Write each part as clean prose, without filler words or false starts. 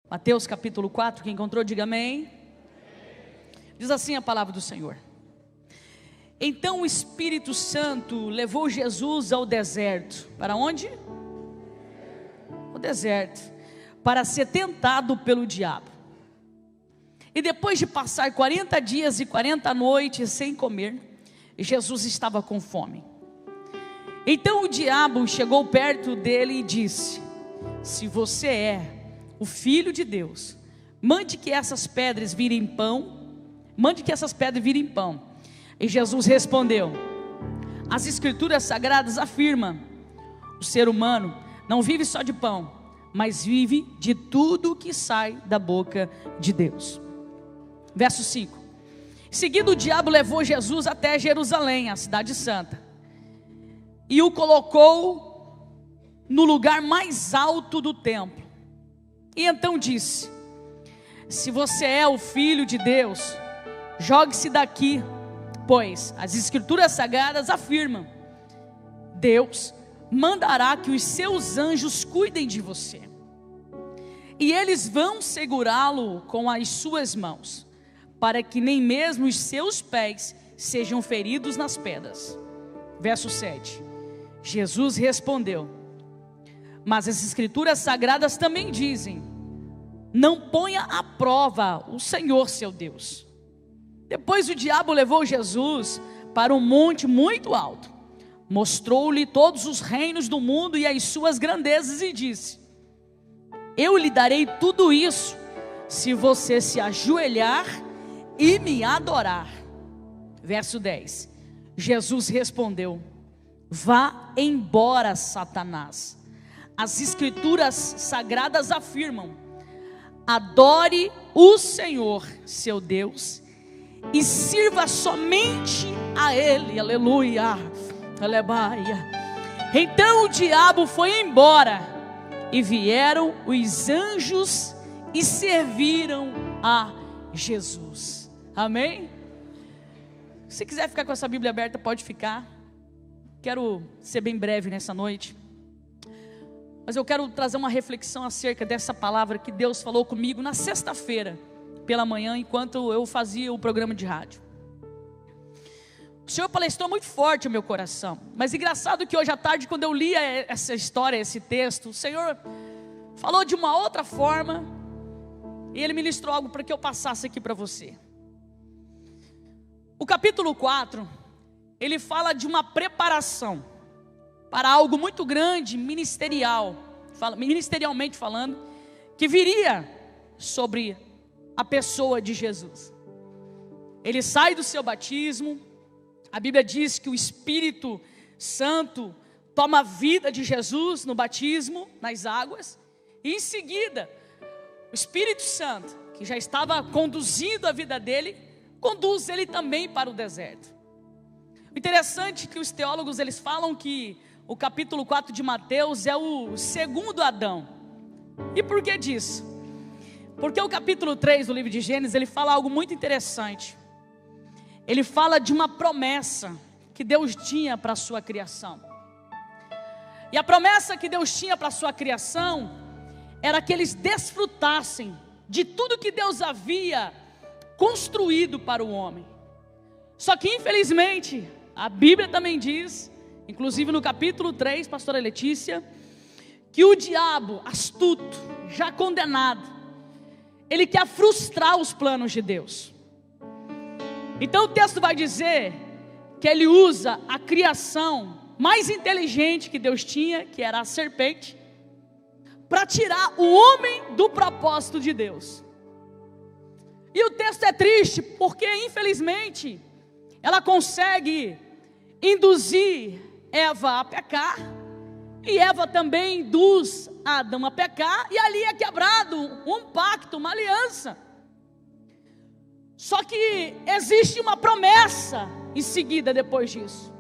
Mateus capítulo 4, quem encontrou, diga amém. Diz assim a palavra do Senhor: então o Espírito Santo levou Jesus ao deserto. Para onde? O deserto, para ser tentado pelo diabo. E depois de passar 40 dias e 40 noites sem comer, Jesus estava com fome. Então o diabo chegou perto dele e disse: se você é o Filho de Deus, mande que essas pedras virem pão. Mande que essas pedras virem pão. E Jesus respondeu: as Escrituras Sagradas afirmam: o ser humano não vive só de pão, mas vive de tudo que sai da boca de Deus. Verso 5: em seguida o diabo levou Jesus até Jerusalém, a cidade santa, e o colocou no lugar mais alto do templo. E então disse: se você é o Filho de Deus, jogue-se daqui, pois as Escrituras Sagradas afirmam: Deus mandará que os seus anjos cuidem de você, e eles vão segurá-lo com as suas mãos, para que nem mesmo os seus pés sejam feridos nas pedras. Verso 7: Jesus respondeu: mas as Escrituras Sagradas também dizem: não ponha à prova o Senhor seu Deus. Depois o diabo levou Jesus para um monte muito alto, mostrou-lhe todos os reinos do mundo e as suas grandezas e disse: eu lhe darei tudo isso, se você se ajoelhar e me adorar. Verso 10: Jesus respondeu: vá embora, Satanás. As Escrituras Sagradas afirmam: adore o Senhor seu Deus e sirva somente a Ele. Aleluia, aleluia. Então o diabo foi embora, e vieram os anjos e serviram a Jesus. Amém? Se quiser ficar com essa Bíblia aberta, pode ficar. Quero ser bem breve nessa noite, mas eu quero trazer uma reflexão acerca dessa palavra que Deus falou comigo na sexta-feira pela manhã, enquanto eu fazia o programa de rádio. O Senhor palestrou muito forte o meu coração, mas engraçado que hoje à tarde, quando eu lia essa história, esse texto, o Senhor falou de uma outra forma, e Ele ministrou algo para que eu passasse aqui para você. O capítulo 4, ele fala de uma preparação para algo muito grande, ministerialmente falando, que viria sobre a pessoa de Jesus. Ele sai do seu batismo. A Bíblia diz que o Espírito Santo toma a vida de Jesus no batismo, nas águas, e em seguida, o Espírito Santo, que já estava conduzindo a vida dele, conduz ele também para o deserto. O interessante é que os teólogos, eles falam que o capítulo 4 de Mateus é o segundo Adão. E por que disso? Porque o capítulo 3 do livro de Gênesis, ele fala algo muito interessante. Ele fala de uma promessa que Deus tinha para a sua criação. E a promessa que Deus tinha para a sua criação era que eles desfrutassem de tudo que Deus havia construído para o homem. Só que infelizmente, a Bíblia também diz, inclusive no capítulo 3, pastora Letícia, que o diabo, astuto, já condenado, ele quer frustrar os planos de Deus. Então o texto vai dizer que ele usa a criação mais inteligente que Deus tinha, que era a serpente, para tirar o homem do propósito de Deus. E o texto é triste, porque infelizmente ela consegue induzir Eva a pecar, e Eva também induz Adão a pecar, e ali é quebrado um pacto, uma aliança. Só que existe uma promessa em seguida depois disso.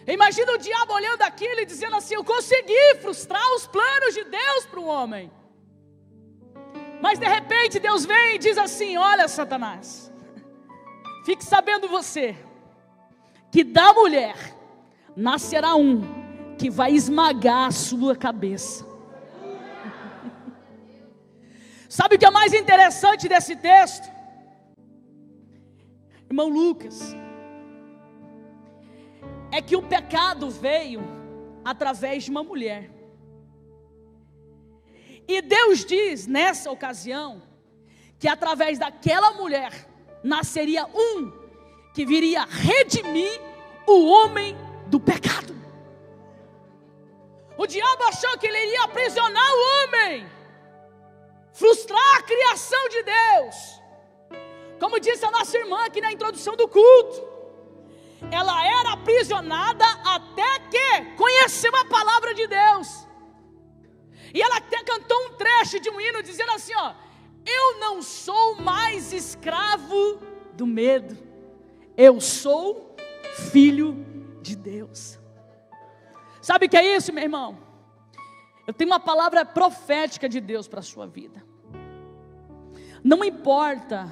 Imagina o diabo olhando aquilo e dizendo assim: eu consegui frustrar os planos de Deus para o homem. Mas de repente Deus vem e diz assim: olha, Satanás, fique sabendo você, que da mulher nascerá um que vai esmagar a sua cabeça. Sabe o que é mais interessante desse texto? Irmão Lucas, é que o pecado veio através de uma mulher. E Deus diz nessa ocasião que através daquela mulher nasceria um que viria redimir o homem do pecado. O diabo achou que ele iria aprisionar o homem, frustrar a criação de Deus. Como disse a nossa irmã aqui na introdução do culto, ela era aprisionada até que conheceu a palavra de Deus. E ela até cantou um trecho de um hino dizendo assim, ó: eu não sou mais escravo do medo, eu sou filho de Deus. Sabe o que é isso, meu irmão? Eu tenho uma palavra profética de Deus para a sua vida. Não importa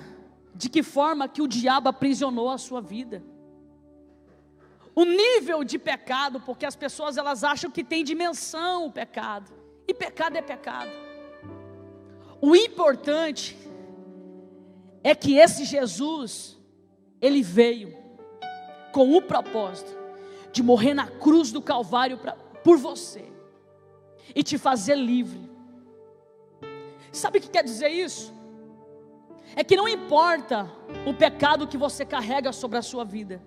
de que forma que o diabo aprisionou a sua vida, o nível de pecado, porque as pessoas elas acham que tem dimensão o pecado, e pecado é pecado. O importante é que esse Jesus, ele veio com o propósito de morrer na cruz do Calvário por você e te fazer livre. Sabe o que quer dizer isso? É que não importa o pecado que você carrega sobre a sua vida,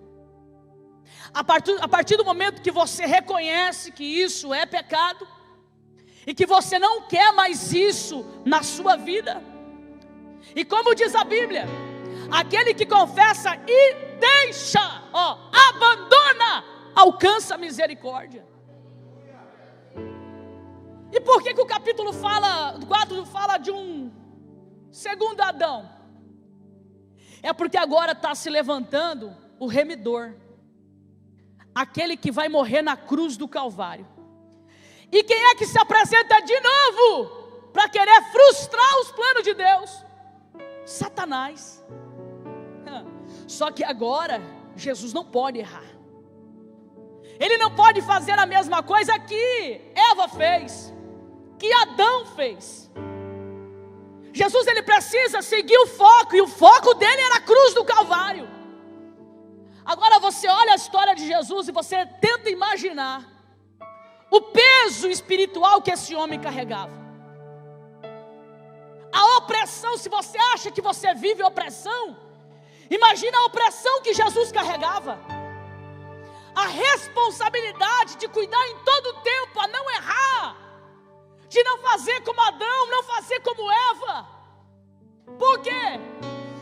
a partir do momento que você reconhece que isso é pecado e que você não quer mais isso na sua vida, e como diz a Bíblia, aquele que confessa e deixa, abandona, alcança a misericórdia. E por que o capítulo 4 fala de um segundo Adão? É porque agora está se levantando o remidor, aquele que vai morrer na cruz do Calvário. E quem é que se apresenta de novo para querer frustrar os planos de Deus? Satanás. Só que agora Jesus não pode errar. Ele não pode fazer a mesma coisa que Eva fez, que Adão fez. Jesus ele precisa seguir o foco, e o foco dele era a cruz do Calvário. Agora você olha a história de Jesus e você tenta imaginar o peso espiritual que esse homem carregava, a opressão. Se você acha que você vive opressão, imagina a opressão que Jesus carregava, a responsabilidade de cuidar em todo o tempo, a não errar, de não fazer como Adão, não fazer como Eva. Por quê?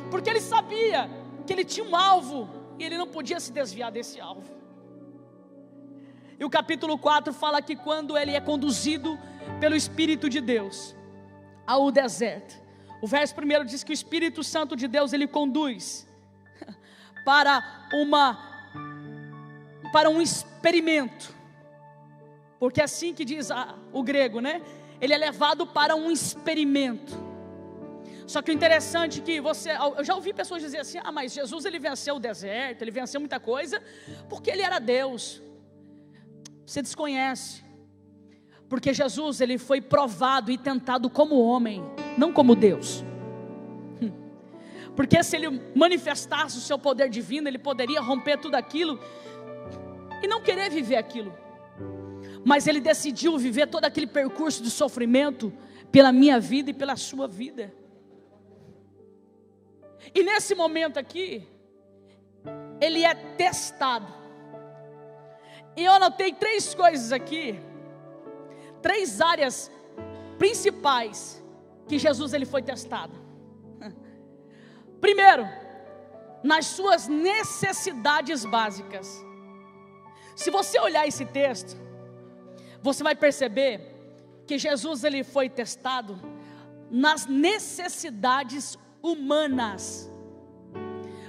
Porque ele sabia que ele tinha um alvo e ele não podia se desviar desse alvo. E o capítulo 4 fala que quando ele é conduzido pelo Espírito de Deus ao deserto, o verso 1 diz que o Espírito Santo de Deus ele conduz para um experimento, porque é assim que diz o grego, né? Ele é levado para um experimento. Só que o interessante é que eu já ouvi pessoas dizer assim: mas Jesus ele venceu o deserto, ele venceu muita coisa, porque ele era Deus. Você desconhece, porque Jesus ele foi provado e tentado como homem, não como Deus. Porque se ele manifestasse o seu poder divino, ele poderia romper tudo aquilo e não querer viver aquilo. Mas ele decidiu viver todo aquele percurso de sofrimento pela minha vida e pela sua vida. E nesse momento aqui, ele é testado. E eu anotei 3 coisas aqui, 3 áreas principais que Jesus ele foi testado. Primeiro, nas suas necessidades básicas. Se você olhar esse texto, você vai perceber que Jesus ele foi testado nas necessidades humanas.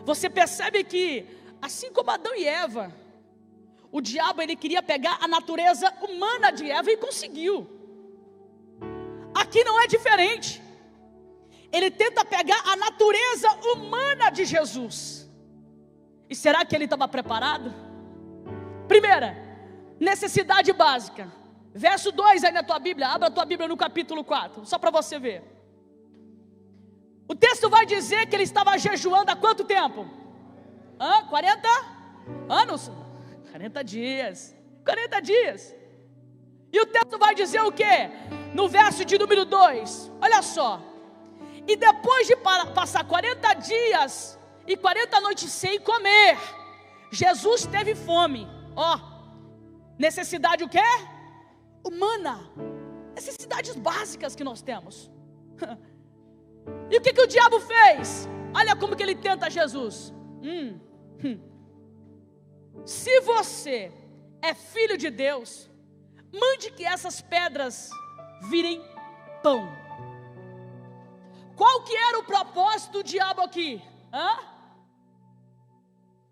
Você percebe que, assim como Adão e Eva, o diabo ele queria pegar a natureza humana de Eva e conseguiu. Aqui não é diferente. Ele tenta pegar a natureza humana de Jesus. E será que ele estava preparado? Primeira, necessidade básica. Verso 2 aí na tua Bíblia, abra a tua Bíblia no capítulo 4, só para você ver. O texto vai dizer que ele estava jejuando há quanto tempo? 40 anos? 40 dias. 40 dias. E o texto vai dizer o quê? No verso de número 2, olha só. E depois de passar 40 dias e 40 noites sem comer, Jesus teve fome. Necessidade o quê? Humana. Necessidades básicas que nós temos. E o que o diabo fez? Olha como que ele tenta Jesus. Se você é filho de Deus, mande que essas pedras virem pão. Qual que era o propósito do diabo aqui?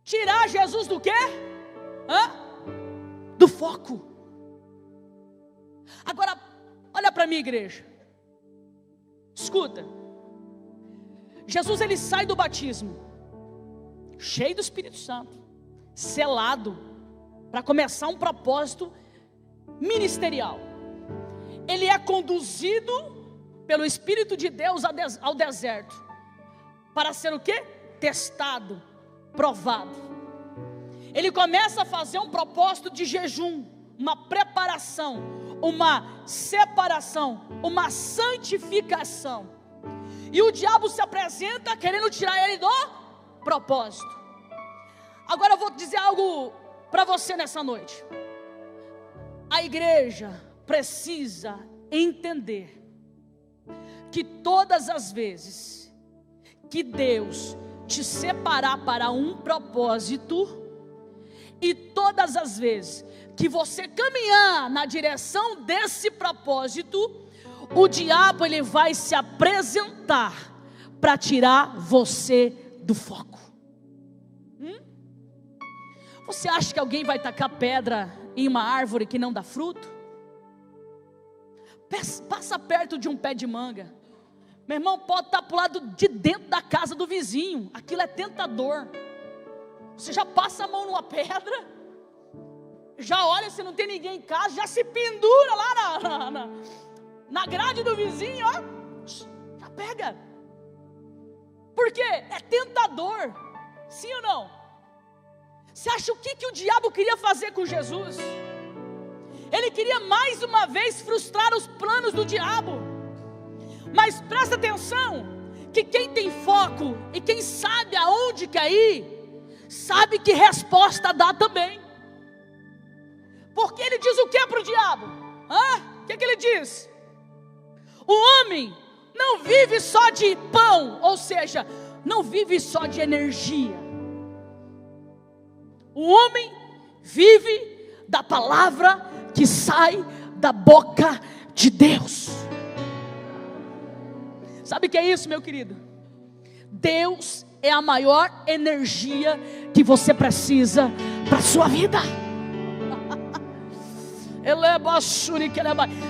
Tirar Jesus do quê? Do foco. Agora, olha para mim, igreja. Escuta. Jesus, ele sai do batismo, cheio do Espírito Santo, selado, para começar um propósito ministerial. Ele é conduzido pelo Espírito de Deus ao deserto, para ser o quê? Testado, provado. Ele começa a fazer um propósito de jejum, uma preparação, uma separação, uma santificação. E o diabo se apresenta querendo tirar ele do propósito. Agora eu vou dizer algo para você nessa noite. A igreja precisa entender que todas as vezes que Deus te separar para um propósito, e todas as vezes que você caminhar na direção desse propósito, o diabo ele vai se apresentar para tirar você do foco. Você acha que alguém vai tacar pedra em uma árvore que não dá fruto? Passa perto de um pé de manga, meu irmão, pode estar para o lado de dentro da casa do vizinho, aquilo é tentador. Você já passa a mão numa pedra, já olha se não tem ninguém em casa, já se pendura lá na grade do vizinho, já pega. Por quê? É tentador, sim ou não? Você acha o que o diabo queria fazer com Jesus? Ele queria mais uma vez frustrar os planos do diabo. Mas presta atenção, que quem tem foco e quem sabe aonde quer ir, sabe que resposta dá também. Porque ele diz o que para o diabo? O que ele diz? O homem não vive só de pão, ou seja, não vive só de energia. O homem vive da palavra que sai da boca de Deus. Sabe o que é isso, meu querido? Deus é a maior energia que você precisa para a sua vida.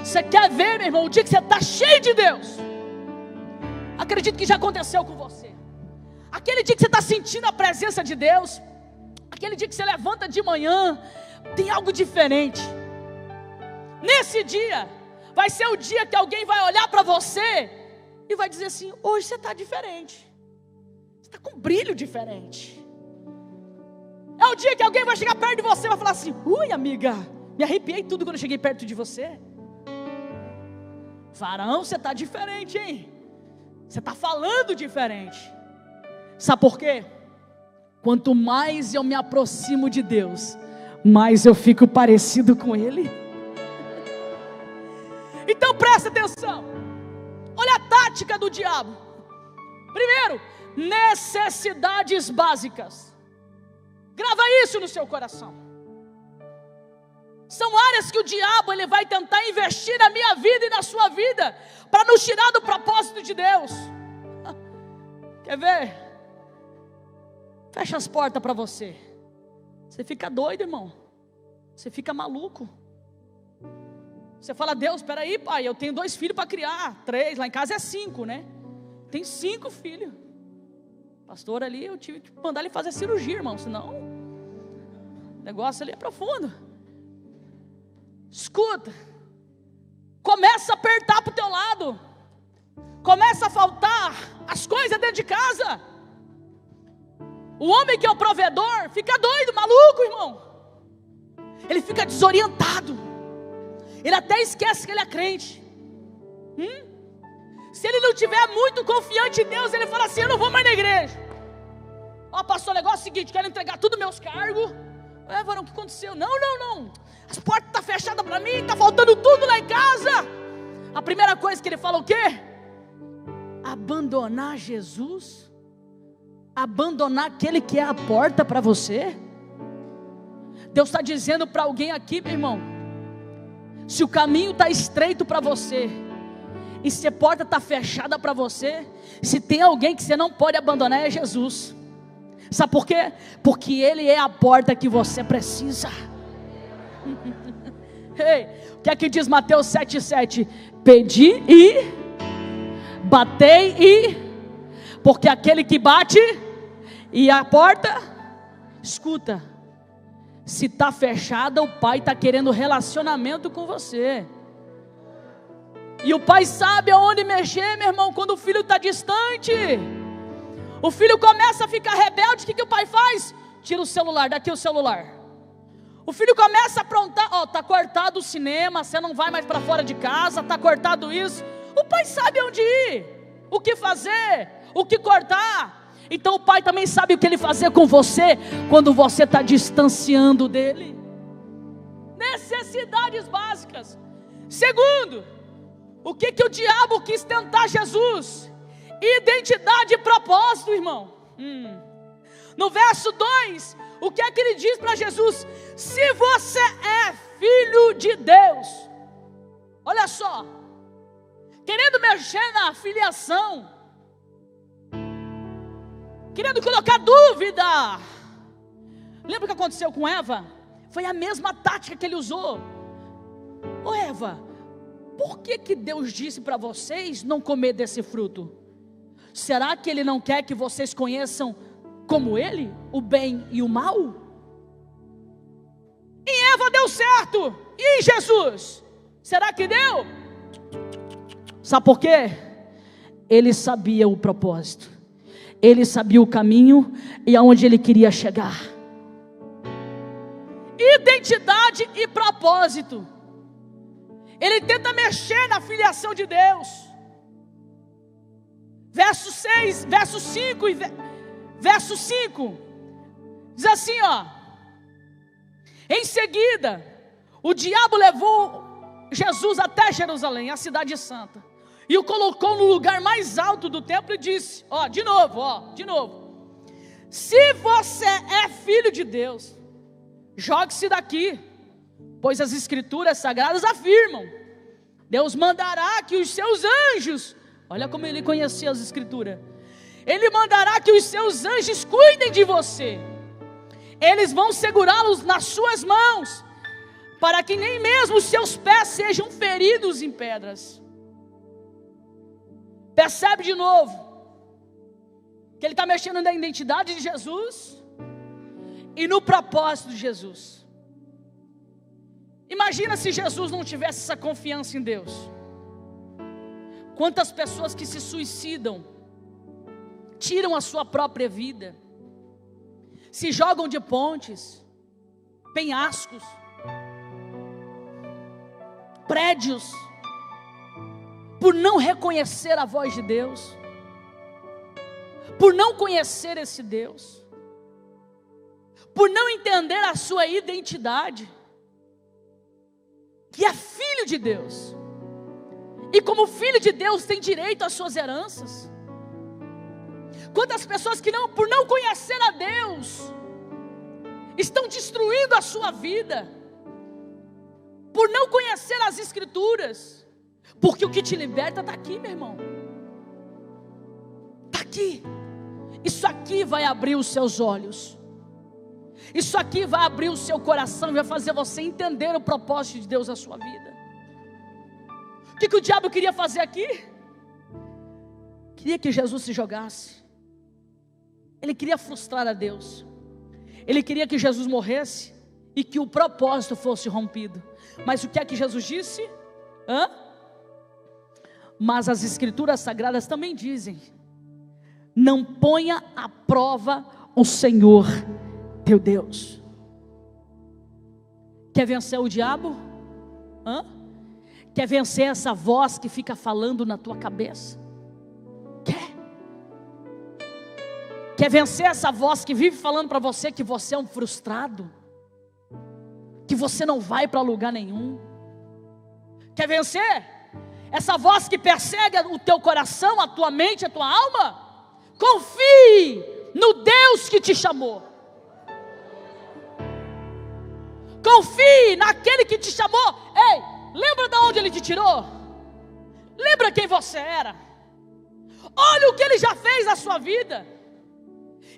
Você quer ver, meu irmão, o dia que você está cheio de Deus? Acredito que já aconteceu com você. Aquele dia que você está sentindo a presença de Deus, aquele dia que você levanta de manhã, tem algo diferente. Nesse dia, vai ser o dia que alguém vai olhar para você e vai dizer assim: hoje você está diferente, você está com um brilho diferente. É o dia que alguém vai chegar perto de você e vai falar assim: ui, amiga, me arrepiei tudo quando eu cheguei perto de você. Varão, você está diferente, hein? Você está falando diferente. Sabe por quê? Quanto mais eu me aproximo de Deus, mais eu fico parecido com Ele. Então presta atenção. Olha a tática do diabo. Primeiro, necessidades básicas. Grava isso no seu coração. São áreas que o diabo ele vai tentar investir na minha vida e na sua vida, para nos tirar do propósito de Deus. Quer ver? Fecha as portas para você. Você fica doido, irmão. Você fica maluco. Você fala: Deus, espera aí, pai, eu tenho 2 filhos para criar, 3, lá em casa é 5, né? Tem 5 filhos. Pastor ali, eu tive que mandar ele fazer cirurgia, irmão, senão o negócio ali é profundo. Escuta, começa a apertar para o teu lado, começa a faltar as coisas dentro de casa. O homem que é o provedor fica doido, maluco, irmão. Ele fica desorientado. Ele até esquece que ele é crente. Se ele não tiver muito confiante em Deus, ele fala assim: eu não vou mais na igreja. Ó, pastor, o negócio é o seguinte, quero entregar tudo meus cargos. Varão, o que aconteceu? Não. As portas estão fechadas para mim, está faltando tudo lá em casa. A primeira coisa que ele fala o quê? Abandonar Jesus? Abandonar aquele que é a porta para você? Deus está dizendo para alguém aqui, meu irmão, se o caminho está estreito para você, e se a porta está fechada para você, se tem alguém que você não pode abandonar, é Jesus. Sabe por quê? Porque Ele é a porta que você precisa. Ei, o que é que diz Mateus 7,7? Pedi e batei e... Porque aquele que bate e a porta, escuta, se está fechada, o pai está querendo relacionamento com você. E o pai sabe aonde mexer, meu irmão, quando o filho está distante. O filho começa a ficar rebelde, o que o pai faz? Tira o celular, daqui o celular. O filho começa a aprontar, está cortado o cinema, você não vai mais para fora de casa, está cortado isso. O pai sabe onde ir, o que fazer, o que cortar. Então o pai também sabe o que ele fazer com você, quando você está distanciando dele. Necessidades básicas. Segundo, o que o diabo quis tentar Jesus? Identidade e propósito, irmão. No verso 2, o que é que ele diz para Jesus? Se você é filho de Deus. Olha só, querendo mexer na filiação, querendo colocar dúvida. Lembra o que aconteceu com Eva? Foi a mesma tática que ele usou. Ô Eva, por que Deus disse para vocês não comer desse fruto? Será que Ele não quer que vocês conheçam como Ele, o bem e o mal? Em Eva deu certo, e em Jesus? Será que deu? Sabe por quê? Ele sabia o propósito, ele sabia o caminho e aonde ele queria chegar. Identidade e propósito. Ele tenta mexer na filiação de Deus. Verso 6, verso 5 e verso 5 diz assim, ó: em seguida, o diabo levou Jesus até Jerusalém, a cidade santa, e o colocou no lugar mais alto do templo e disse, de novo, se você é filho de Deus, jogue-se daqui, pois as escrituras sagradas afirmam, Deus mandará que os seus anjos, olha como ele conhecia as escrituras, ele mandará que os seus anjos cuidem de você, eles vão segurá-los nas suas mãos, para que nem mesmo os seus pés sejam feridos em pedras. Percebe de novo que ele está mexendo na identidade de Jesus e no propósito de Jesus. Imagina se Jesus não tivesse essa confiança em Deus. Quantas pessoas que se suicidam, tiram a sua própria vida, se jogam de pontes, penhascos, prédios, por não reconhecer a voz de Deus, por não conhecer esse Deus, por não entender a sua identidade, que é filho de Deus, e como filho de Deus tem direito às suas heranças. Quantas pessoas que por não conhecer a Deus, estão destruindo a sua vida, por não conhecer as escrituras, porque o que te liberta está aqui, meu irmão, está aqui. Isso aqui vai abrir os seus olhos, isso aqui vai abrir o seu coração, vai fazer você entender o propósito de Deus na sua vida. O que o diabo queria fazer aqui? Queria que Jesus se jogasse, ele queria frustrar a Deus, ele queria que Jesus morresse e que o propósito fosse rompido. Mas o que é que Jesus disse? Mas as escrituras sagradas também dizem, não ponha à prova o Senhor teu Deus. Quer vencer o diabo? Quer vencer essa voz que fica falando na tua cabeça? Quer vencer essa voz que vive falando para você que você é um frustrado, que você não vai para lugar nenhum? Quer vencer essa voz que persegue o teu coração, a tua mente, a tua alma? Confie no Deus que te chamou. Confie naquele que te chamou. Ei, lembra de onde Ele te tirou? Lembra quem você era? Olha o que Ele já fez na sua vida.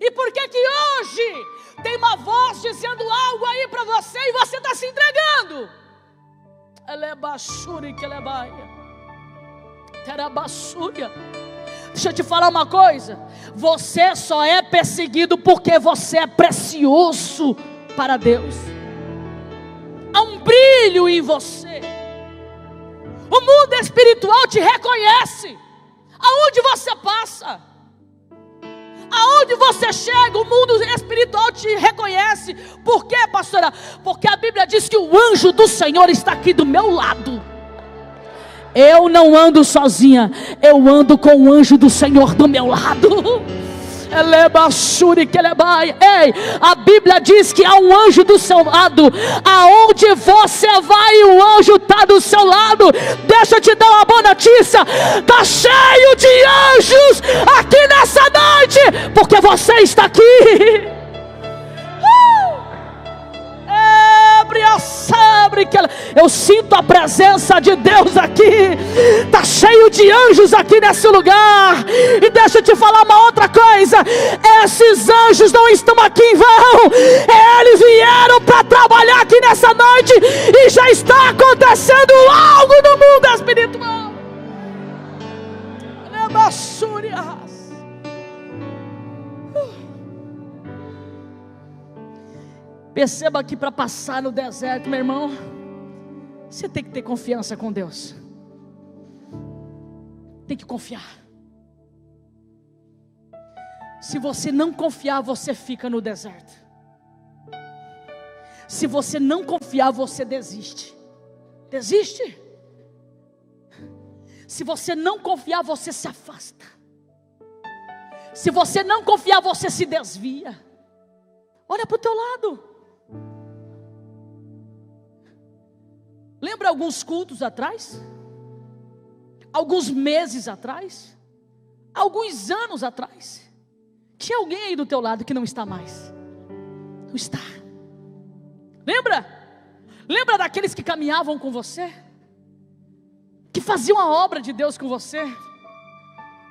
E por que hoje tem uma voz dizendo algo aí para você e você está se entregando? Deixa eu te falar uma coisa. Você só é perseguido porque você é precioso para Deus. Há um brilho em você. O mundo espiritual te reconhece. Aonde você passa, aonde você chega, o mundo espiritual te reconhece. Por quê, pastora? Porque a Bíblia diz que o anjo do Senhor está aqui do meu lado. Eu não ando sozinha, eu ando com o anjo do Senhor do meu lado. Ei, a Bíblia diz que há um anjo do seu lado. Aonde você vai, o anjo está do seu lado. Deixa eu te dar uma boa notícia. Está cheio de anjos aqui nessa noite, porque você está aqui. Eu sinto a presença de Deus aqui. Está cheio de anjos aqui nesse lugar. E deixa eu te falar uma outra coisa. Esses anjos não estão aqui em vão. Eles vieram para trabalhar aqui nessa noite. E já está acontecendo algo no mundo espiritual. Perceba que para passar no deserto, meu irmão, você tem que ter confiança com Deus. Tem que confiar. Se você não confiar, você fica no deserto. Se você não confiar, você desiste. Desiste. Se você não confiar, você se afasta. Se você não confiar, você se desvia. Olha para o teu lado. Lembra alguns cultos atrás? Alguns meses atrás? Alguns anos atrás? Tinha alguém aí do teu lado que não está mais. Não está. Lembra? Lembra daqueles que caminhavam com você? Que faziam a obra de Deus com você?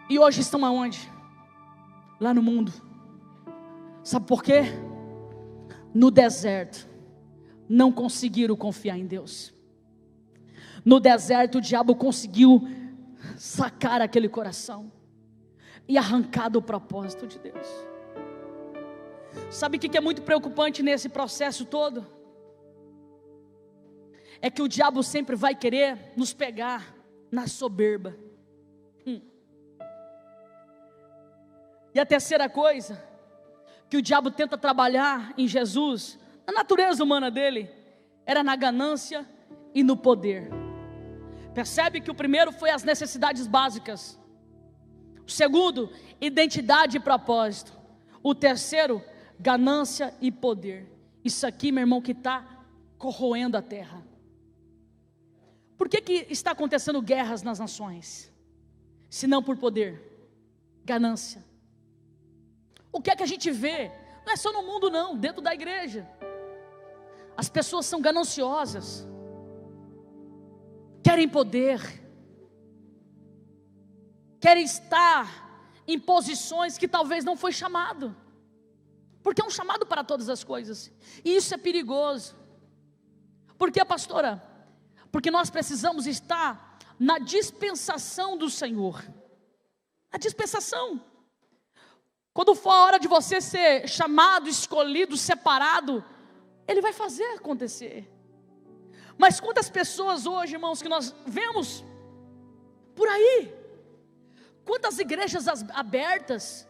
E hoje estão aonde? Lá no mundo. Sabe por quê? No deserto não conseguiram confiar em Deus. No deserto o diabo conseguiu sacar aquele coração e arrancar do propósito de Deus. Sabe o que é muito preocupante nesse processo todo? É que o diabo sempre vai querer nos pegar na soberba. E a terceira coisa que o diabo tenta trabalhar em Jesus, a natureza humana dele, era na ganância e no poder. Percebe que o primeiro foi as necessidades básicas. O segundo, identidade e propósito. O terceiro, ganância e poder. Isso aqui, meu irmão, que está corroendo a terra. Por que está acontecendo guerras nas nações? Se não por poder, ganância. O que é que a gente vê? Não é só no mundo não, dentro da igreja. As pessoas são gananciosas. Querem poder. Querem estar em posições que talvez não foi chamado. Porque é um chamado para todas as coisas. E isso é perigoso. Por quê, pastora? Porque nós precisamos estar na dispensação do Senhor. A dispensação. Quando for a hora de você ser chamado, escolhido, separado, Ele vai fazer acontecer. Mas quantas pessoas hoje, irmãos, que nós vemos por aí? Quantas igrejas abertas,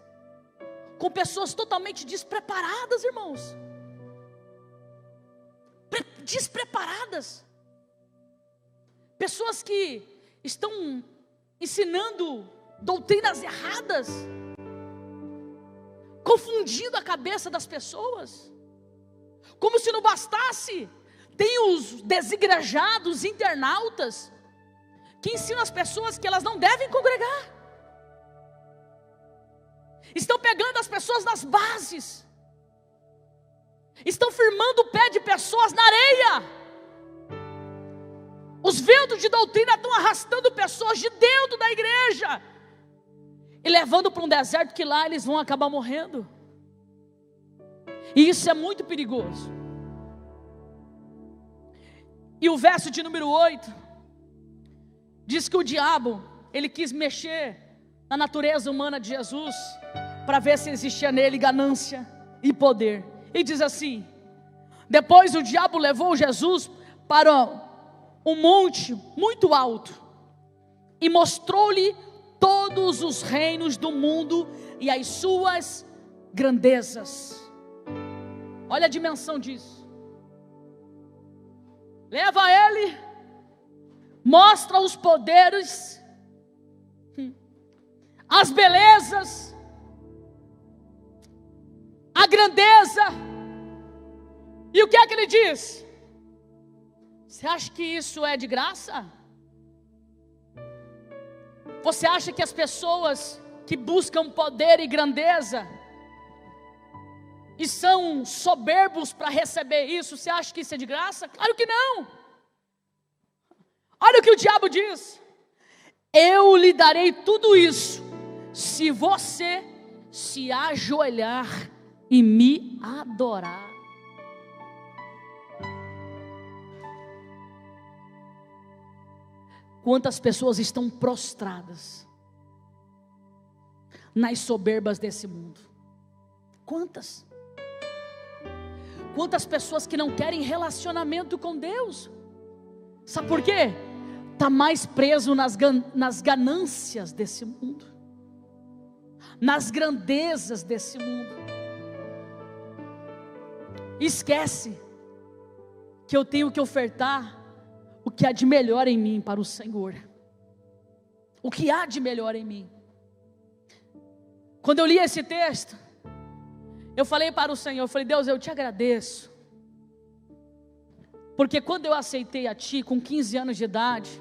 com pessoas totalmente despreparadas, irmãos. Despreparadas. Pessoas que estão ensinando doutrinas erradas, confundindo a cabeça das pessoas. Como se não bastasse, tem os desigrejados internautas que ensinam as pessoas que elas não devem congregar. Estão pegando as pessoas nas bases, estão firmando o pé de pessoas na areia. Os ventos de doutrina estão arrastando pessoas de dentro da igreja e levando para um deserto que lá eles vão acabar morrendo. E isso é muito perigoso. E o verso de número 8 diz que o diabo, ele quis mexer na natureza humana de Jesus para ver se existia nele ganância e poder. E diz assim: depois o diabo levou Jesus para um monte muito alto e mostrou-lhe todos os reinos do mundo e as suas grandezas. Olha a dimensão disso. Leva ele, mostra os poderes, as belezas, a grandeza. E o que é que ele diz? Você acha que isso é de graça? Você acha que as pessoas que buscam poder e grandeza e são soberbos para receber isso, você acha que isso é de graça? Claro que não. Olha o que o diabo diz: eu lhe darei tudo isso se você se ajoelhar e me adorar. Quantas pessoas estão prostradas nas soberbas desse mundo? Quantas? Quantas pessoas que não querem relacionamento com Deus? Sabe por quê? Está mais preso nas ganâncias desse mundo, nas grandezas desse mundo. Esquece que eu tenho que ofertar o que há de melhor em mim para o Senhor. O que há de melhor em mim. Quando eu li esse texto, eu falei para o Senhor, eu falei: Deus, eu te agradeço, porque quando eu aceitei a Ti com 15 anos de idade,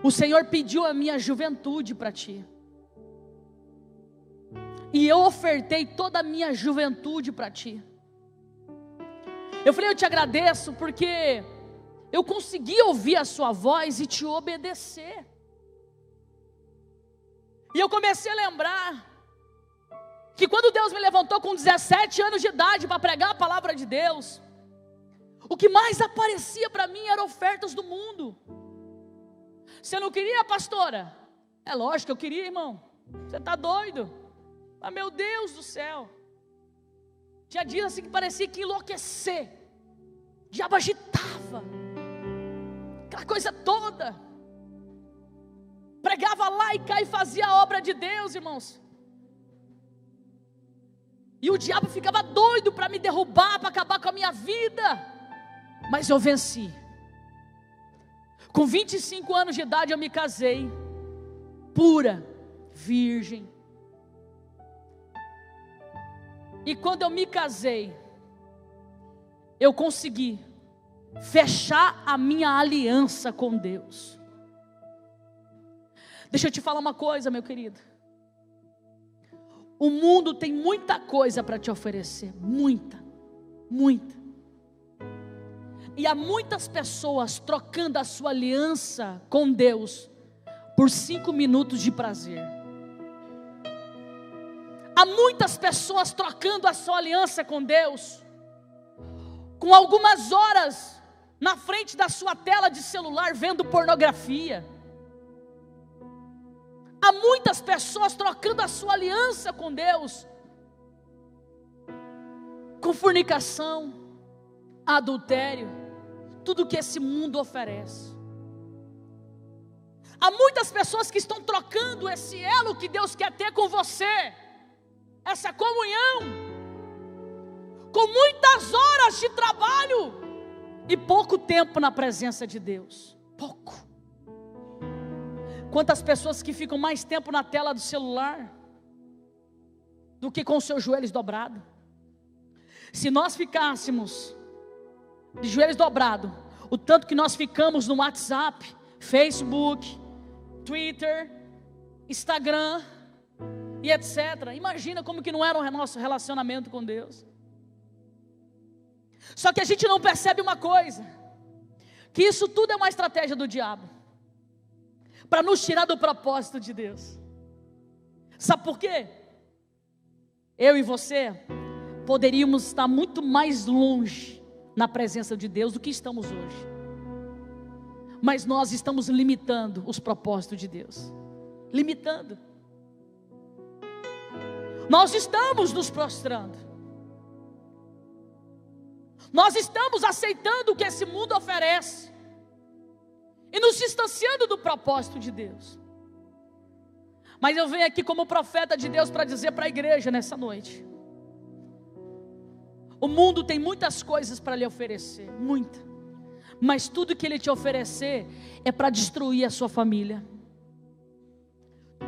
o Senhor pediu a minha juventude para Ti, e eu ofertei toda a minha juventude para Ti. Eu falei: eu te agradeço porque eu consegui ouvir a Sua voz e Te obedecer. E eu comecei a lembrar que quando Deus me levantou com 17 anos de idade para pregar a palavra de Deus, o que mais aparecia para mim eram ofertas do mundo. Você não queria, pastora? É lógico que eu queria, irmão. Você está doido? Mas meu Deus do céu, tinha dias assim que parecia que enlouquecer. O diabo agitava, aquela coisa toda. Pregava lá e cá e fazia a obra de Deus, irmãos. E o diabo ficava doido para me derrubar, para acabar com a minha vida. Mas eu venci. Com 25 anos de idade eu me casei, pura, virgem. E quando eu me casei, eu consegui fechar a minha aliança com Deus. Deixa eu te falar uma coisa, meu querido. O mundo tem muita coisa para te oferecer, muita. E há muitas pessoas trocando a sua aliança com Deus por 5 minutos de prazer. Há muitas pessoas trocando a sua aliança com Deus com algumas horas na frente da sua tela de celular vendo pornografia. Há muitas pessoas trocando a sua aliança com Deus com fornicação, adultério, tudo que esse mundo oferece. Há muitas pessoas que estão trocando esse elo que Deus quer ter com você essa comunhão, com muitas horas de trabalho e pouco tempo na presença de Deus. Pouco. Quantas pessoas que ficam mais tempo na tela do celular do que com os seus joelhos dobrados? Se nós ficássemos de joelhos dobrados, o tanto que nós ficamos no WhatsApp, Facebook, Twitter, Instagram e etc. Imagina como que não era o nosso relacionamento com Deus. Só que a gente não percebe uma coisa, que isso tudo é uma estratégia do diabo, para nos tirar do propósito de Deus. Sabe por quê? Eu e você poderíamos estar muito mais longe na presença de Deus do que estamos hoje, mas nós estamos limitando os propósitos de Deus, limitando. Nós estamos nos prostrando, nós estamos aceitando o que esse mundo oferece e nos distanciando do propósito de Deus. Mas eu venho aqui como profeta de Deus para dizer para a igreja nessa noite: o mundo tem muitas coisas para lhe oferecer, muita, mas tudo que ele te oferecer é para destruir a sua família.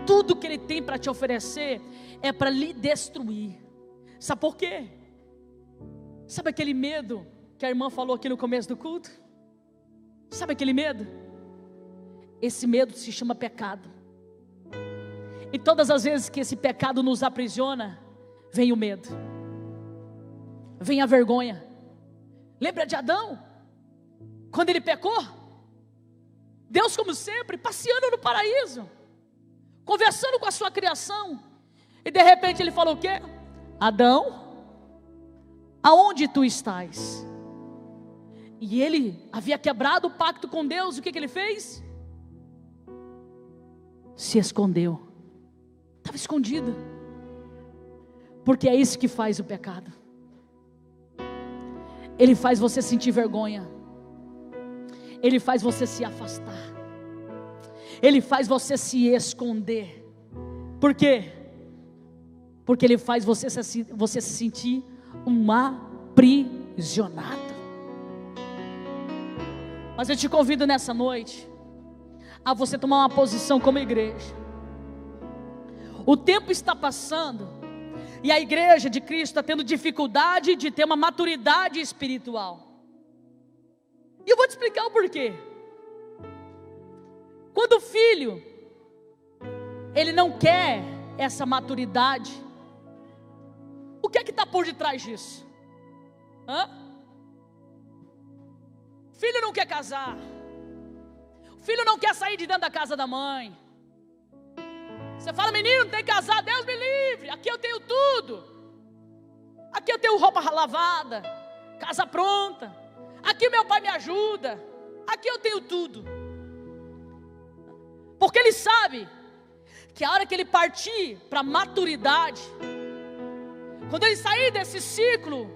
Tudo que ele tem para te oferecer é para lhe destruir. Sabe por quê? Sabe aquele medo que a irmã falou aqui no começo do culto? Sabe aquele medo? Esse medo se chama pecado. E todas as vezes que esse pecado nos aprisiona, vem o medo, vem a vergonha. Lembra de Adão? Quando ele pecou, Deus, como sempre, passeando no paraíso, conversando com a sua criação, e de repente ele falou o quê? Adão, aonde tu estás? E ele havia quebrado o pacto com Deus. O que ele fez? Se escondeu. Estava escondido. Porque é isso que faz o pecado. Ele faz você sentir vergonha, ele faz você se afastar, ele faz você se esconder. Por quê? Porque ele faz você se sentir um aprisionado. Mas eu te convido nessa noite a você tomar uma posição como igreja. O tempo está passando e a igreja de Cristo está tendo dificuldade de ter uma maturidade espiritual. E eu vou te explicar o porquê. Quando o filho, ele não quer essa maturidade, o que é que está por detrás disso? O filho não quer casar, o filho não quer sair de dentro da casa da mãe. Você fala: menino, tem que casar, Deus me livre, aqui eu tenho tudo, aqui eu tenho roupa lavada, casa pronta, aqui meu pai me ajuda, aqui eu tenho tudo. Porque ele sabe que a hora que ele partir para a maturidade, quando ele sair desse ciclo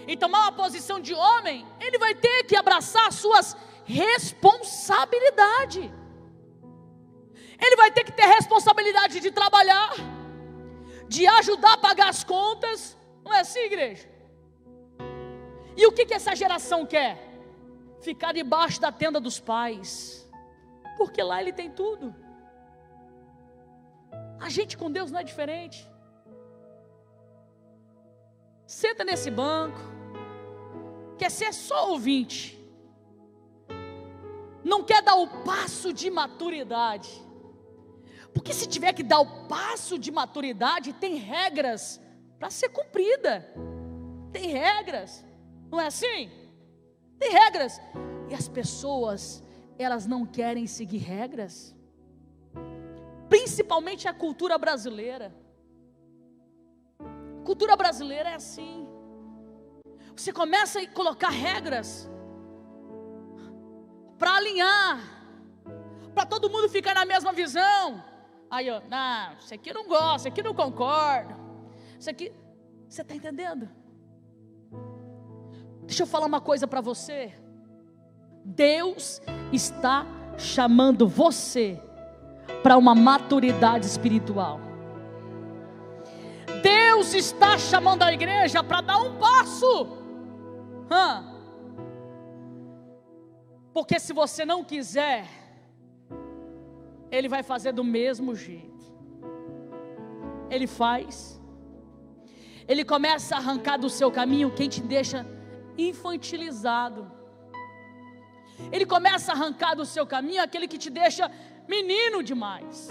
e tomar uma posição de homem, ele vai ter que abraçar as suas responsabilidades. Ele vai ter que ter responsabilidade de trabalhar, de ajudar a pagar as contas. Não é assim, igreja? E o que essa geração quer? Ficar debaixo da tenda dos pais, porque lá ele tem tudo. A gente com Deus não é diferente. Senta nesse banco, quer ser só ouvinte, não quer dar o passo de maturidade. Porque se tiver que dar o passo de maturidade, tem regras para ser cumprida. Tem regras, não é assim? Tem regras. E as pessoas, elas não querem seguir regras. Principalmente a cultura brasileira. A cultura brasileira é assim. Você começa a colocar regras para alinhar, para todo mundo ficar na mesma visão. Aí, ó, não, isso aqui eu não gosto, isso aqui eu não concordo, isso aqui, você está entendendo? Deixa eu falar uma coisa para você. Deus está chamando você para uma maturidade espiritual. Deus Deus está chamando a igreja para dar um passo. Porque se você não quiser, Ele vai fazer do mesmo jeito. Ele faz. Ele começa a arrancar do seu caminho quem te deixa infantilizado. Ele começa a arrancar do seu caminho aquele que te deixa menino demais.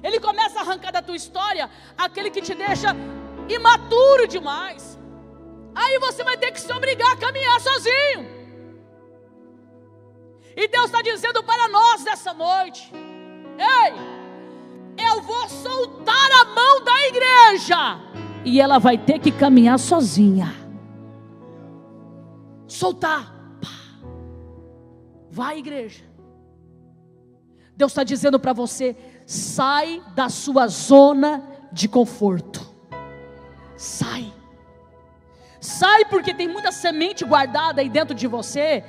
Ele começa a arrancar da tua história aquele que te deixa imaturo demais. Aí você vai ter que se obrigar a caminhar sozinho. E Deus está dizendo para nós nessa noite: ei, eu vou soltar a mão da igreja, e ela vai ter que caminhar sozinha. Soltar. Vai, igreja. Deus está dizendo para você: sai da sua zona de conforto. Sai. Sai, porque tem muita semente guardada aí dentro de você.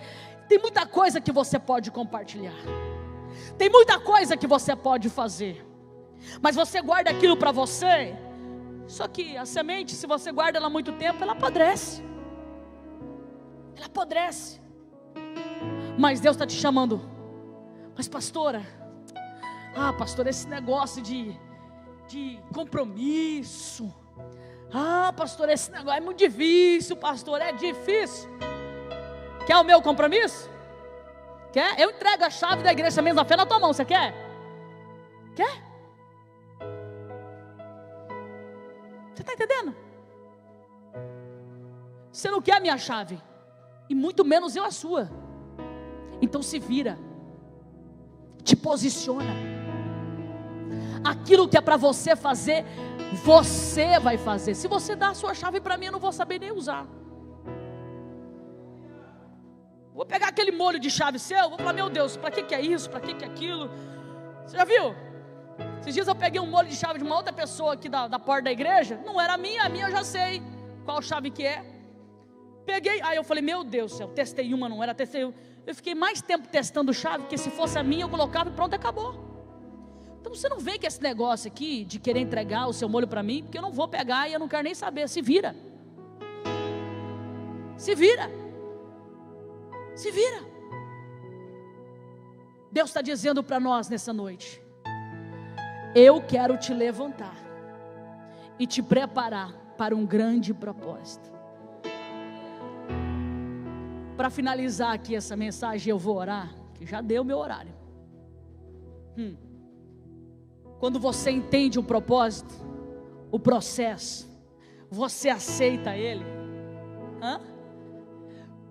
Tem muita coisa que você pode compartilhar. Tem muita coisa que você pode fazer. Mas você guarda aquilo para você. Só que a semente, se você guarda ela há muito tempo, ela apodrece. Ela apodrece. Mas Deus está te chamando. Mas pastora, pastor, esse negócio de compromisso. Pastor, esse negócio é muito difícil, pastor, é difícil. Quer o meu compromisso? Quer? Eu entrego a chave da igreja mesmo na fé na tua mão, você quer? Quer? Você está entendendo? Você não quer a minha chave, e muito menos eu a sua. Então se vira, te posiciona. Aquilo que é para você fazer, você vai fazer. Se você dá a sua chave para mim, eu não vou saber nem usar. Vou pegar aquele molho de chave seu, vou falar: meu Deus, para que é isso? Para que é aquilo? Você já viu? Esses dias eu peguei um molho de chave de uma outra pessoa aqui da porta da igreja. Não era a minha eu já sei qual chave que é. Peguei, aí eu falei: meu Deus do céu, testei uma, não era, testei uma. Eu fiquei mais tempo testando chave, que se fosse a minha eu colocava e pronto, acabou. Então você não vem com esse negócio aqui de querer entregar o seu molho para mim, porque eu não vou pegar e eu não quero nem saber. Se vira. Se vira. Se vira. Deus está dizendo para nós nessa noite: eu quero te levantar e te preparar para um grande propósito. Para finalizar aqui essa mensagem, eu vou orar, que já deu meu horário. Quando você entende o propósito, o processo, você aceita ele.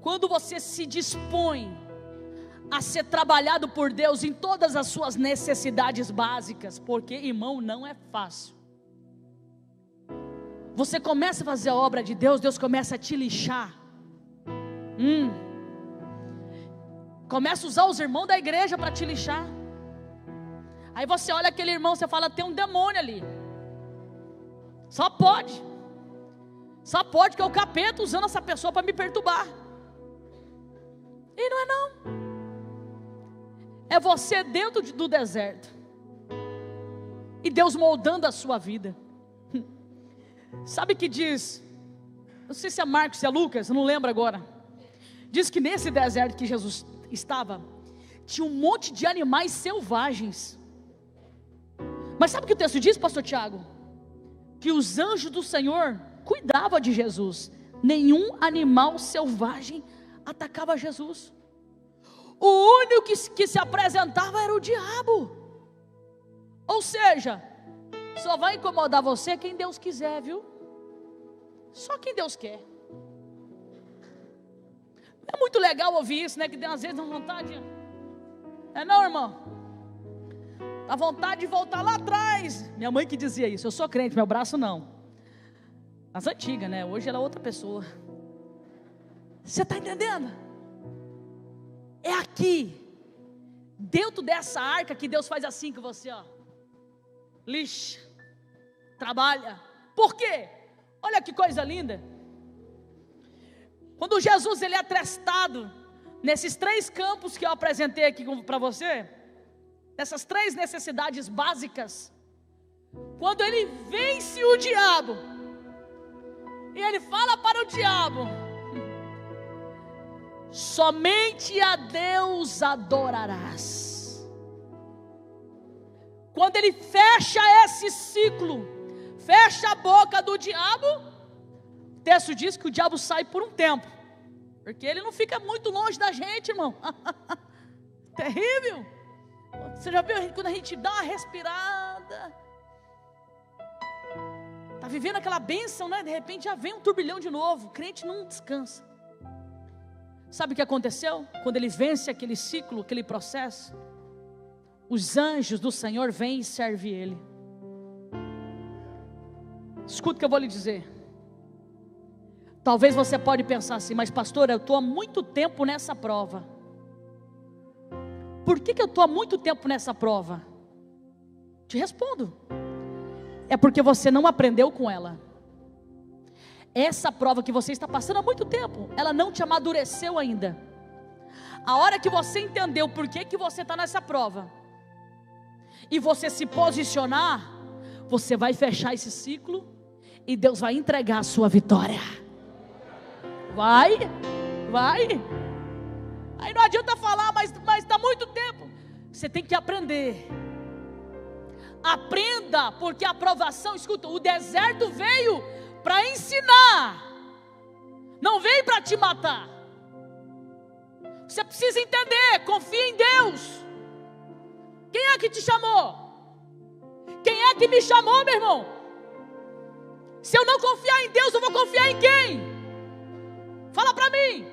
Quando você se dispõe a ser trabalhado por Deus em todas as suas necessidades básicas, porque, irmão, não é fácil. Você começa a fazer a obra de Deus, Deus começa a te lixar. Começa a usar os irmãos da igreja para te lixar. Aí você olha aquele irmão, você fala: tem um demônio ali. Só pode que é o capeta usando essa pessoa para me perturbar. E não é não. É você dentro do deserto, e Deus moldando a sua vida. Sabe que diz, não sei se é Marcos, se é Lucas, não lembro agora. Diz que nesse deserto que Jesus estava, tinha um monte de animais selvagens. Mas sabe o que o texto diz, pastor Tiago? Que os anjos do Senhor cuidavam de Jesus. Nenhum animal selvagem atacava Jesus. O único que se apresentava era o diabo. Ou seja, só vai incomodar você quem Deus quiser, viu? Só quem Deus quer. É muito legal ouvir isso, né? Que às vezes dá vontade. Não, irmão? Dá vontade de voltar lá atrás. Minha mãe que dizia isso. Eu sou crente, meu braço não. As antigas, né? Hoje ela é outra pessoa. Você está entendendo? É aqui, dentro dessa arca, que Deus faz assim com você, ó. Lixa, trabalha. Por quê? Olha que coisa linda. Quando Jesus ele é testado nesses 3 campos que eu apresentei aqui para você, nessas 3 necessidades básicas, quando ele vence o diabo, e ele fala para o diabo: somente a Deus adorarás. Quando ele fecha esse ciclo, fecha a boca do diabo, o texto diz que o diabo sai por um tempo, porque ele não fica muito longe da gente, irmão. Terrível. Você já viu quando a gente dá uma respirada, está vivendo aquela bênção, né? De repente já vem um turbilhão de novo. O crente não descansa. Sabe o que aconteceu? Quando ele vence aquele ciclo, aquele processo, os anjos do Senhor vêm e servem ele. Escuta o que eu vou lhe dizer. Talvez você pode pensar assim: mas pastor, eu estou há muito tempo nessa prova. Por que eu estou há muito tempo nessa prova? Te respondo: é porque você não aprendeu com ela. Essa prova que você está passando há muito tempo, ela não te amadureceu ainda. A hora que você entendeu por que você está nessa prova, e você se posicionar, você vai fechar esse ciclo, e Deus vai entregar a sua vitória. Vai. Aí não adianta falar, mas está muito tempo. Você tem que aprender. Aprenda, porque a aprovação, escuta, o deserto veio para ensinar, não veio para te matar. Você precisa entender, confia em Deus. Quem é que te chamou? Quem é que me chamou, meu irmão? Se eu não confiar em Deus, eu vou confiar em quem? Fala para mim.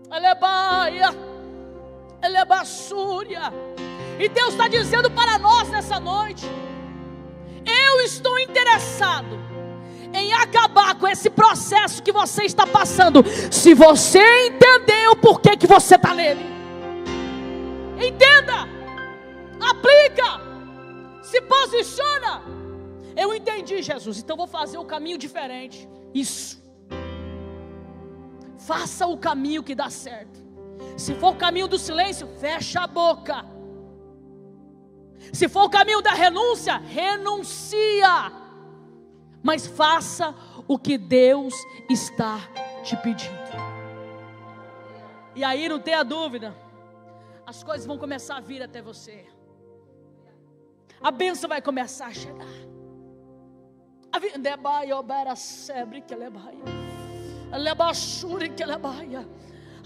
Alebaia, elebassúria. E Deus está dizendo para nós nessa noite: eu estou interessado em acabar com esse processo que você está passando, se você entender o porquê que você está nele. Entenda, aplica, se posiciona. Eu entendi, Jesus, então vou fazer o caminho diferente. Isso. Faça o caminho que dá certo. Se for o caminho do silêncio, fecha a boca. Se for o caminho da renúncia, renuncia. Mas faça o que Deus está te pedindo. E aí não tenha dúvida, as coisas vão começar a vir até você. A bênção vai começar a chegar. A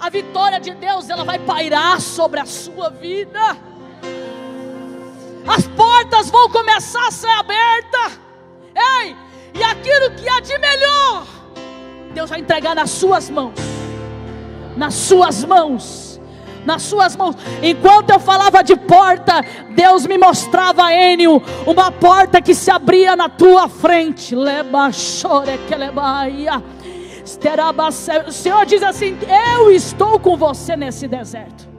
vitória de Deus, ela vai pairar sobre a sua vida. As portas vão começar a ser abertas. Ei, e aquilo que há de melhor, Deus vai entregar nas suas mãos. Nas suas mãos. Nas suas mãos. Enquanto eu falava de porta, Deus me mostrava, Enio, uma porta que se abria na tua frente. O Senhor diz assim: eu estou com você nesse deserto.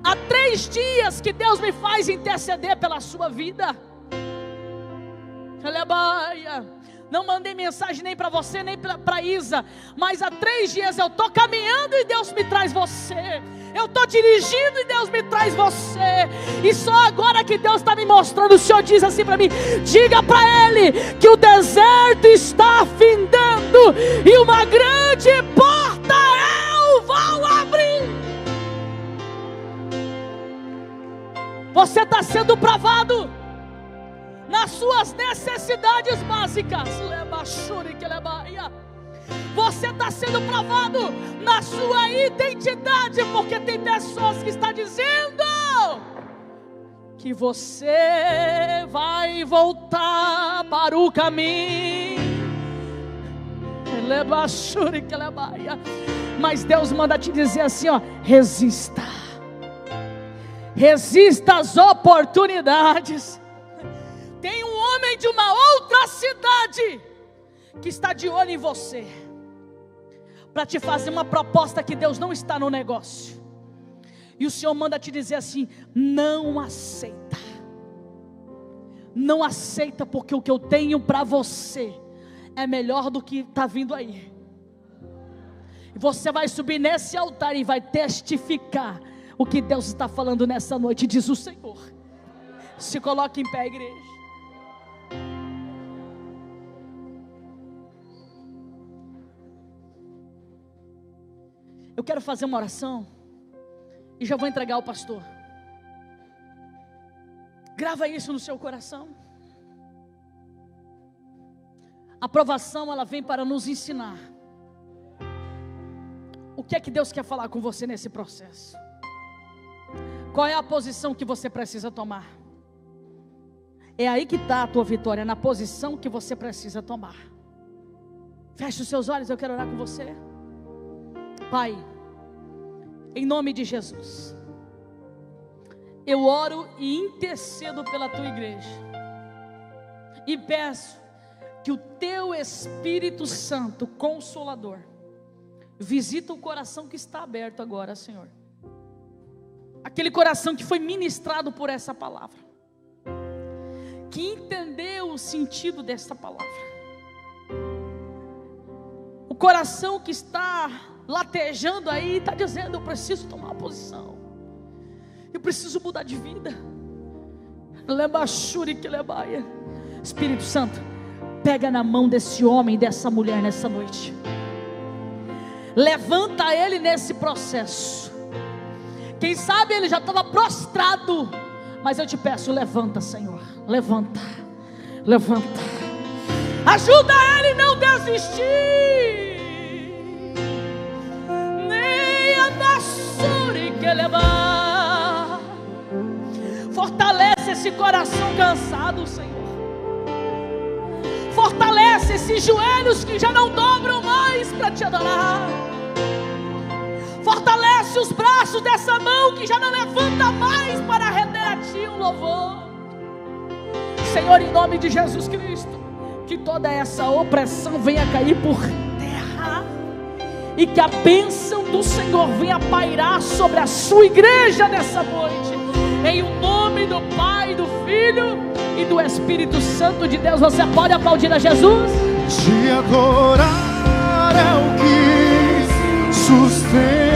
Há 3 dias que Deus me faz interceder pela sua vida. Não mandei mensagem nem para você, nem para Isa, mas há 3 dias eu estou caminhando e Deus me traz você. Eu estou dirigindo e Deus me traz você. E só agora que Deus está me mostrando, o Senhor diz assim para mim: diga para Ele que o deserto está findando e uma grande porta eu vou abrir. Você está sendo provado nas suas necessidades básicas. Você está sendo provado na sua identidade, porque tem pessoas que estão dizendo que você vai voltar para o caminho. Mas Deus manda te dizer assim, resista. Resista às oportunidades. Tem um homem de uma outra cidade que está de olho em você, para te fazer uma proposta que Deus não está no negócio. E o Senhor manda te dizer assim: não aceita. Não aceita, porque o que eu tenho para você é melhor do que está vindo aí. E você vai subir nesse altar e vai testificar o que Deus está falando nessa noite, diz o Senhor. Se coloque em pé, igreja. Eu quero fazer uma oração e já vou entregar ao pastor. Grava isso no seu coração. A aprovação, ela vem para nos ensinar o que é que Deus quer falar com você nesse processo. Qual é a posição que você precisa tomar? É aí que está a tua vitória, na posição que você precisa tomar. Feche os seus olhos, eu quero orar com você. Pai, em nome de Jesus, eu oro e intercedo pela tua igreja, e peço que o teu Espírito Santo Consolador visita o coração que está aberto agora, Senhor. Aquele coração que foi ministrado por essa palavra, que entendeu o sentido dessa palavra. O coração que está latejando aí, está dizendo: eu preciso tomar uma posição, eu preciso mudar de vida. Espírito Santo, pega na mão desse homem e dessa mulher nessa noite. Levanta ele nesse processo. Quem sabe ele já estava prostrado, mas eu te peço, levanta, Senhor. Levanta, levanta. Ajuda ele a não desistir. Nem a Massuri que levar. Fortalece esse coração cansado, Senhor. Fortalece esses joelhos que já não dobram mais para te adorar. Fortalece os braços dessa mão que já não levanta mais para render a ti um louvor. Senhor, em nome de Jesus Cristo, que toda essa opressão venha cair por terra, e que a bênção do Senhor venha pairar sobre a sua igreja nessa noite, em o nome do Pai, do Filho e do Espírito Santo de Deus. Você pode aplaudir a Jesus? Te adorar é o que sustenta